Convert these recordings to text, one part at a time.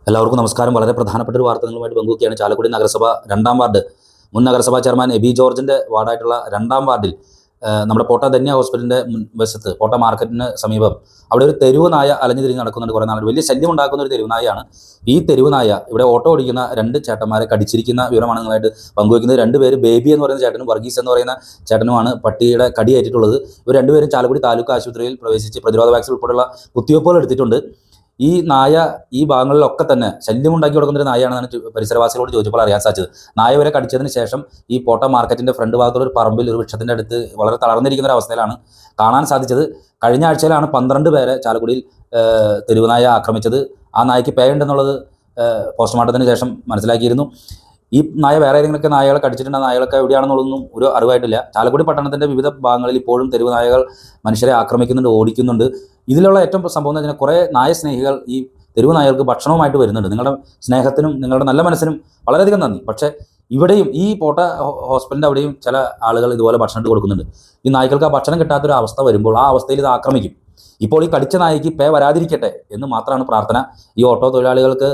എല്ലാവർക്കും നമസ്കാരം. വളരെ പ്രധാനപ്പെട്ട ഒരു വാർത്ത നിങ്ങളുമായിട്ട് പങ്കുവയ്ക്കുകയാണ്. ചാലക്കുടി നഗരസഭ 2-ാം വാർഡ് മുൻ നഗരസഭാ ചെയർമാൻ എബി ജോർജിൻ്റെ വാർഡായിട്ടുള്ള 2-ാം വാർഡിൽ നമ്മുടെ പോട്ട ധന്യ ഹോസ്പിറ്റലിൻ്റെ മുൻവശത്ത് പോട്ട മാർക്കറ്റിന് സമീപം അവിടെ ഒരു തെരുവ് നായ അലഞ്ഞു തിരിഞ്ഞ് നടക്കുന്നുണ്ട്. കുറേ നാളുകൾ വലിയ ശല്യം ഉണ്ടാക്കുന്ന ഒരു തെരുവ് നായയാണ്. ഈ തെരുവ് നായ ഇവിടെ ഓട്ടോ ഓടിക്കുന്ന 2 ചേട്ടന്മാരെ കടിച്ചിരിക്കുന്ന വിവരമാണ് നിങ്ങളായിട്ട് പങ്കുവയ്ക്കുന്നത്. 2 പേര് ബേബി എന്ന് പറയുന്ന ചേട്ടനും വർഗീസ് എന്ന് പറയുന്ന ചേട്ടനുമാണ് പട്ടിയുടെ കടിയേറ്റിട്ടുള്ളത്. ഇവർ 2 പേരും ചാലക്കുടി താലൂക്ക് ആശുപത്രിയിൽ പ്രവേശിച്ച് പ്രതിരോധ വാക്സിൻ ഉൾപ്പെടെയുള്ള കുത്തിവയ്പ്പുകൾ എടുത്തിട്ടുണ്ട്. ഈ നായ ഈ ഭാഗങ്ങളിലൊക്കെ തന്നെ ശല്യമുണ്ടാക്കി കൊടുക്കുന്നൊരു നായയാണെന്നാണ് പരിസരവാസികളോട് ചോദിച്ചപ്പോൾ അറിയാൻ സാധിച്ചത്. നായ വരെ കടിച്ചതിന് ശേഷം ഈ പോട്ട മാർക്കറ്റിൻ്റെ ഫ്രണ്ട് ഭാഗത്തുള്ള ഒരു പറമ്പിൽ ഒരു വൃക്ഷത്തിൻ്റെ അടുത്ത് വളരെ തളർന്നിരിക്കുന്ന ഒരു അവസ്ഥയിലാണ് കാണാൻ സാധിച്ചത്. കഴിഞ്ഞ ആഴ്ചയിലാണ് 12 പേരെ ചാലക്കുടിയിൽ തെരുവുനായ ആക്രമിച്ചത്. ആ നായ്ക്ക് പേയുണ്ടെന്നുള്ളത് പോസ്റ്റ്മോർട്ടത്തിന് ശേഷം മനസ്സിലാക്കിയിരുന്നു. ഈ നായ വേറെ ഏതെങ്കിലുമൊക്കെ നായകളെ കടിച്ചിട്ടുണ്ട്. ആ നായകളൊക്കെ എവിടെയാണെന്നുള്ളതൊന്നും ഒരു അറിവായിട്ടില്ല. ചാലക്കുടി പട്ടണത്തിൻ്റെ വിവിധ ഭാഗങ്ങളിൽ ഇപ്പോഴും തെരുവ് നായകൾ മനുഷ്യരെ ആക്രമിക്കുന്നുണ്ട്, ഓടിക്കുന്നുണ്ട്. ഇതിലുള്ള ഏറ്റവും സംഭവം എന്ന് വെച്ചാൽ കുറേ നായസ്നേഹികൾ ഈ തെരുവ് നായകൾക്ക് ഭക്ഷണവുമായിട്ട് വരുന്നുണ്ട്. നിങ്ങളുടെ സ്നേഹത്തിനും നിങ്ങളുടെ നല്ല മനസ്സിനും വളരെയധികം നന്ദി. പക്ഷേ ഇവിടെയും ഈ പോട്ട ഹോസ്പിറ്റലിൻ്റെ അവിടെയും ചില ആളുകൾ ഇതുപോലെ ഭക്ഷണം ഇട്ട് കൊടുക്കുന്നുണ്ട്. ഈ നായ്ക്കൾക്ക് ആ ഭക്ഷണം കിട്ടാത്തൊരു അവസ്ഥ വരുമ്പോൾ ആ അവസ്ഥയിൽ ഇത് ആക്രമിക്കും. ഇപ്പോൾ ഈ കടിച്ച നായ്ക്ക് പേ വരാതിരിക്കട്ടെ എന്ന് മാത്രമാണ് പ്രാർത്ഥന. ഈ ഓട്ടോ തൊഴിലാളികൾക്ക്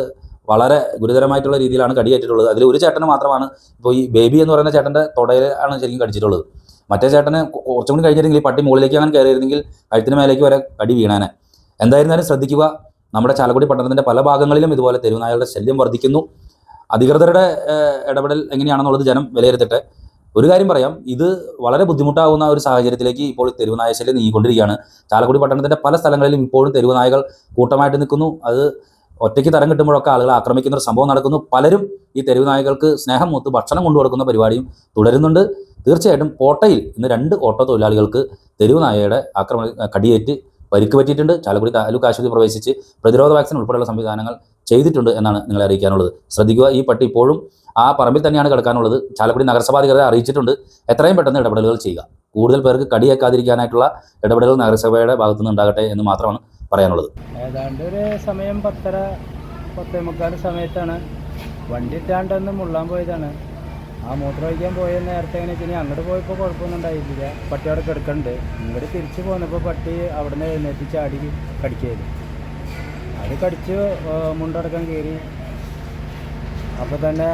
വളരെ ഗുരുതരമായിട്ടുള്ള രീതിയിലാണ് കടിയേറ്റിട്ടുള്ളത്. അതിൽ ഒരു ചേട്ടന് മാത്രമാണ് ഇപ്പോൾ ഈ ബേബി എന്ന് പറയുന്ന ചേട്ടൻ്റെ തുടയിലാണ് ശരിക്കും കടിച്ചിട്ടുള്ളത്. മറ്റേ ചേട്ടന് കുറച്ചും കൂടി കഴിഞ്ഞിരുന്നെങ്കിൽ ഈ പട്ടി മുകളിലേക്ക് അങ്ങനെ കയറിയിരുന്നെങ്കിൽ കഴുത്തിന് മേലേക്ക് വരെ കടി വീണാനെ. എന്തായിരുന്നാലും ശ്രദ്ധിക്കുക. നമ്മുടെ ചാലക്കുടി പട്ടണത്തിൻ്റെ പല ഭാഗങ്ങളിലും ഇതുപോലെ തെരുവുനായകളുടെ ശല്യം വർദ്ധിക്കുന്നു. അധികൃതരുടെ ഇടപെടൽ എങ്ങനെയാണെന്നുള്ളത് ജനം വിലയിരുത്തട്ടെ. ഒരു കാര്യം പറയാം, ഇത് വളരെ ബുദ്ധിമുട്ടാകുന്ന ഒരു സാഹചര്യത്തിലേക്ക് ഇപ്പോൾ തെരുവുനായ ശല്യം നീങ്ങിക്കൊണ്ടിരിക്കുകയാണ്. ചാലക്കുടി പട്ടണത്തിൻ്റെ പല സ്ഥലങ്ങളിലും ഇപ്പോഴും തെരുവുനായകൾ കൂട്ടമായിട്ട് നിൽക്കുന്നു. അത് ഒറ്റയ്ക്ക് തരം കിട്ടുമ്പോഴൊക്കെ ആളുകളെ ആക്രമിക്കുന്ന ഒരു സംഭവം നടക്കുന്നു. പലരും ഈ തെരുവ് നായകൾക്ക് സ്നേഹം മൂത്ത് ഭക്ഷണം കൊണ്ടുകൊടുക്കുന്ന പരിപാടിയും തുടരുന്നുണ്ട്. തീർച്ചയായിട്ടും പോട്ടയിൽ ഇന്ന് 2 ഓട്ടോ തൊഴിലാളികൾക്ക് തെരുവ് നായയുടെ കടിയേറ്റ് പരിക്ക് പറ്റിയിട്ടുണ്ട്. ചാലക്കുടി താലൂക്ക് ആശുപത്രി പ്രവേശിച്ച് പ്രതിരോധ വാക്സിൻ ഉൾപ്പെടെയുള്ള സംവിധാനങ്ങൾ ചെയ്തിട്ടുണ്ട് എന്നാണ് നിങ്ങളെ അറിയിക്കാനുള്ളത്. ശ്രദ്ധിക്കുക, ഈ പട്ടി ഇപ്പോഴും ആ പറമ്പിൽ തന്നെയാണ് കിടക്കാനുള്ളത്. ചാലക്കുടി നഗരസഭാധികരെ അറിയിച്ചിട്ടുണ്ട്. എത്രയും പെട്ടെന്ന് ഇടപെടലുകൾ ചെയ്യുക. കൂടുതൽ പേർക്ക് കടിയേക്കാതിരിക്കാനായിട്ടുള്ള ഇടപെടലുകൾ നഗരസഭയുടെ ഭാഗത്തുനിന്ന് ഉണ്ടാകട്ടെ എന്ന് മാത്രമാണ് പറയാനുള്ളത്. ഏതാണ്ട് ഒരു സമയം 10:30 സമയത്താണ് വണ്ടി ഇട്ടാണ്ടെന്ന് മുള്ളാൻ പോയതാണ്. ആ മൂത്രമൊഴിക്കാൻ പോയ നേരത്തെ എങ്ങനെ വെച്ചാൽ അങ്ങോട്ട് പോയപ്പോൾ കുഴപ്പമൊന്നും ഉണ്ടായിട്ടില്ല. പട്ടി അവിടെ കിടക്കുന്നുണ്ട്. ഇങ്ങോട്ട് തിരിച്ച് പോന്നപ്പോൾ പട്ടി അവിടെ നിന്ന് എഴുന്നേറ്റ് ചാടി കടിക്കായിരുന്നു. അത് കടിച്ച് മുണ്ടടക്കം കയറി. അപ്പോൾ തന്നെ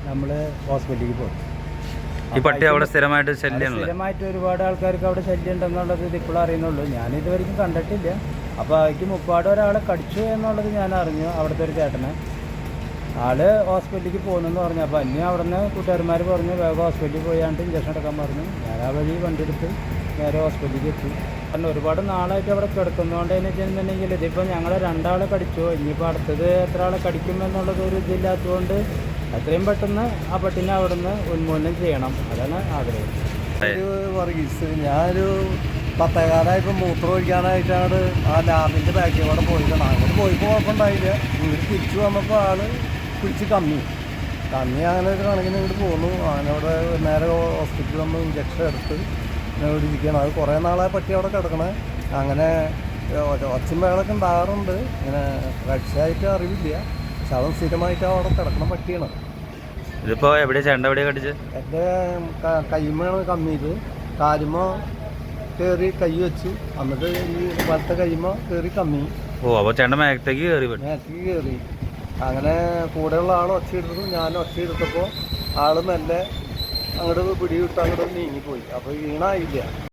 നമ്മൾ ഹോസ്പിറ്റലിലേക്ക് പോയി. ഈ പട്ടി അവിടെ സ്ഥിരമായിട്ട് ഒരുപാട് ആൾക്കാർക്ക് അവിടെ ശല്യം ഉണ്ടെന്നുള്ളത് ഇത് ഇപ്പോഴും അറിയുന്നുള്ളൂ. ഞാനിതുവരെയും കണ്ടിട്ടില്ല. അപ്പോൾ അതിക്ക് മുപ്പാട് ഒരാളെ കടിച്ചു എന്നുള്ളത് ഞാൻ അറിഞ്ഞു. അവിടുത്തെ ഒരു ചേട്ടനെ ആള് ഹോസ്പിറ്റലിലേക്ക് പോകുന്നെന്ന് പറഞ്ഞു. അപ്പോൾ അന്യ അവിടെ നിന്ന് കൂട്ടുകാരന്മാർ പറഞ്ഞു വേഗം ഹോസ്പിറ്റലിൽ പോയാണ്ട് ഇഞ്ചക്ഷൻ എടുക്കാൻ പറഞ്ഞു. ഞാൻ ആ വഴി വണ്ടി എടുത്ത് നേരെ ഹോസ്പിറ്റലിലേക്ക് എത്തി. കാരണം ഒരുപാട് നാളായിട്ട് അവിടെ കിടക്കുന്നതുകൊണ്ട് എന്ന് വെച്ചിട്ടുണ്ടെങ്കിൽ ഇതിപ്പോൾ ഞങ്ങളെ 2 ആളെ കടിച്ചു. ഇനിയിപ്പോൾ അടുത്തത് എത്ര ആളെ കടിക്കുമെന്നുള്ളത് ഒരു ഇതില്ലാത്തതുകൊണ്ട് എത്രയും പെട്ടെന്ന് ആ പട്ടിനെ അവിടെ നിന്ന് ഉന്മൂലനം ചെയ്യണം. അതാണ് ആഗ്രഹം. വർഗീസ്, ഞാനൊരു 10:15 മൂത്രം ഒഴിക്കാനായിട്ടാണ് ആ ലാബിൻ്റെ ബാക്കിൽ കൂടെ പോയിട്ടാണ്. അങ്ങോട്ട് പോയപ്പോൾ കുഴപ്പമുണ്ടായില്ല. ഇങ്ങോട്ട് തിരിച്ചു വന്നപ്പോൾ ആള് പിടിച്ച് കമ്മി അങ്ങനെ ഒരു കണക്കിന് ഇങ്ങോട്ട് പോന്നു. അങ്ങനെ അവിടെ നേരെ ഹോസ്പിറ്റലിൽ വന്ന് ഇഞ്ചക്ഷൻ എടുത്ത് ഇവിടെ ഇരിക്കുകയാണ്. അത് കുറേ നാളെ പട്ടി അവിടെ കിടക്കണേ. അങ്ങനെ ഒച്ചയും ബഹളമൊക്കെ ഉണ്ടാകാറുണ്ട്. ഇങ്ങനെ രക്ഷയായിട്ട് അറിവില്ല. പക്ഷെ അവൻ സ്ഥിരമായിട്ട് അവിടെ കിടക്കണ പട്ടിയാണ്. ഇതിപ്പോൾ എവിടെയാണ് കടിച്ചത്? എൻ്റെ കൈമയാണ് കമ്മിയത്. കാലുമ കയറി കൈ വെച്ചു. എന്നിട്ട് ഈ വലത്തെ കൈമ കയറി കമ്മി. അപ്പോൾ ചേട്ടൻ മേത്തേക്ക് കയറി. അങ്ങനെ കൂടെയുള്ള ആൾ ഒച്ചയെടുത്തു. ഞാൻ ഒച്ചയെടുത്തപ്പോൾ ആൾ മെല്ലെ അങ്ങോട്ട് പിടിവിട്ട് അങ്ങോട്ട് നീങ്ങിപ്പോയി. അപ്പോൾ വീണായില്ല.